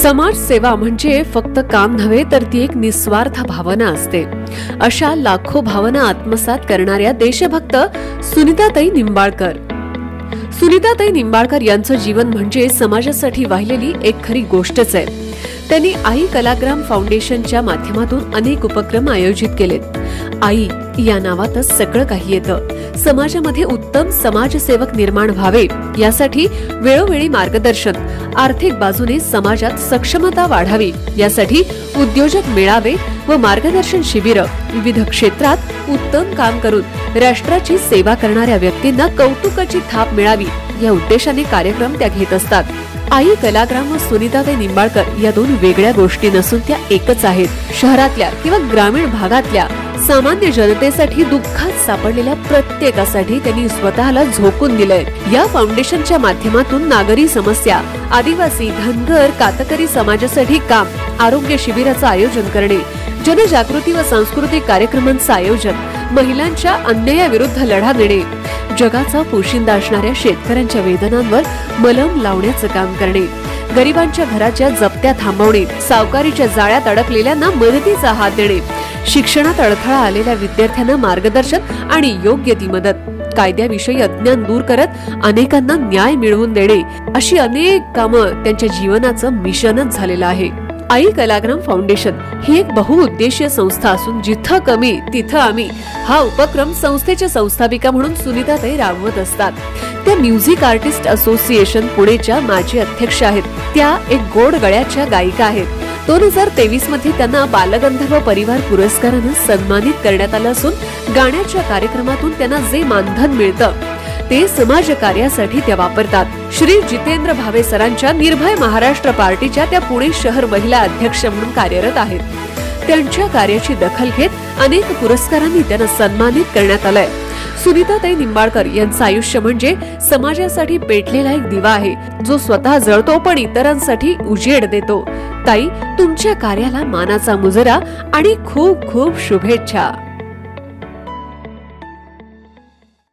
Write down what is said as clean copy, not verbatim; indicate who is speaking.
Speaker 1: समाज सेवा म्हणजे फक्त काम नव्हे तर ती एक निस्वार्थ भावना असते। अशा लाखो भावना आत्मसात करणाऱ्या देशभक्त सुनीताताई निंबाळकर। सुनीताताई निंबाळकर यांचं जीवन म्हणजे समाजासाठी वाहिलेली एक खरी गोष्टच आहे। त्यांनी आई कलाग्राम फाउंडेशनच्या माध्यमातून अनेक उपक्रम आयोजित केलेत। आई या नावातच सगळं काही येतं। समाजामध्ये उत्तम समाजसेवक निर्माण व्हावे यासाठी वेळोवेळी मार्गदर्शन, आर्थिक बाजूने समाजात सक्षमता वाढावी यासाठी उद्योजक मेळावे व मार्गदर्शन शिबिर, विविध क्षेत्रात उत्तम काम करून राष्ट्राची सेवा करणाऱ्या व्यक्तींना कौतुकाची थाप मिळावी या उद्देशाने कार्यक्रम त्या घेत असतात। आई कलाग्राम व सुनीताताई निंबाळकर या दोन वेगळ्या गोष्टी नसून त्या एकच आहेत। शहरातल्या किंवा ग्रामीण भागातल्या सामान्य जनतेसाठी दुःखात सापडलेल्या प्रत्येकासाठी त्यांनी स्वतःला झोकून दिलंय। या फाउंडेशनच्या माध्यमातून नागरी समस्या, आदिवासी, धनगर, कातकरी समाजासाठी काम, आरोग्य शिबिराचं आयोजन करणे, जनजागृती व सांस्कृतिक कार्यक्रमांचं आयोजन, महिलांच्या अन्यायाविरुद्ध लढा देणे, जगाचा पोशिंदा असणाऱ्या शेतकऱ्यांच्या वेदनांवर मलम लावण्याचं काम करणे, गरिबांच्या घराच्या जप्त्या थांबवणे, सावकारीच्या जाळ्यात अडकलेल्यांना मदतीचा हात देणे, शिक्षणात अडथळा आलेल्या विद्यार्थ्यांना मार्गदर्शन आणि योग्य ती मदत, कायद्याविषयी अज्ञान दूर करत अनेकांना न्याय मिळवून देणे, अशी अनेक कामं त्यांच्या जीवनाचं मिशनच झालेलं आहे। आई कलाग्राम फाउंडेशन ही एक बहुउद्देशीय संस्था असून जिथं कमी तिथं आम्ही हा उपक्रम संस्थेच्या संस्थापिका म्हणून सुनीताताई राबवत असतात। त्या म्युझिक आर्टिस्ट असोसिएशन पुणेच्या माजी अध्यक्ष आहेत। त्या एक गोड गळ्याच्या गायिका आहेत। 2023 मध्ये त्यांना बालगंधर्व परिवार पुरस्काराने सन्मानित करण्यात आलं असून गाण्याच्या कार्यक्रमातून त्यांना जे मानधन मिळतं ते समाज कार्यासाठी त्या वापरतात। श्री जितेंद्र भावे सरांच्या निर्भय महाराष्ट्र पार्टीच्या त्या पुणे शहर महिला अध्यक्ष म्हणून कार्यरत आहेत। त्यांच्या कार्याची दखल घेत अनेक पुरस्कारांनी त्यांना सन्मानित करण्यात आलंय। सुनीताताई निंबाळकर यांचं आयुष्य म्हणजे समाजासाठी पेटलेला एक दिवा आहे, जो स्वतः जळतो पण इतरांसाठी उजेड देतो। ताई, तुमच्या कार्याला मानाचा मुजरा आणि खूप खूप शुभेच्छा।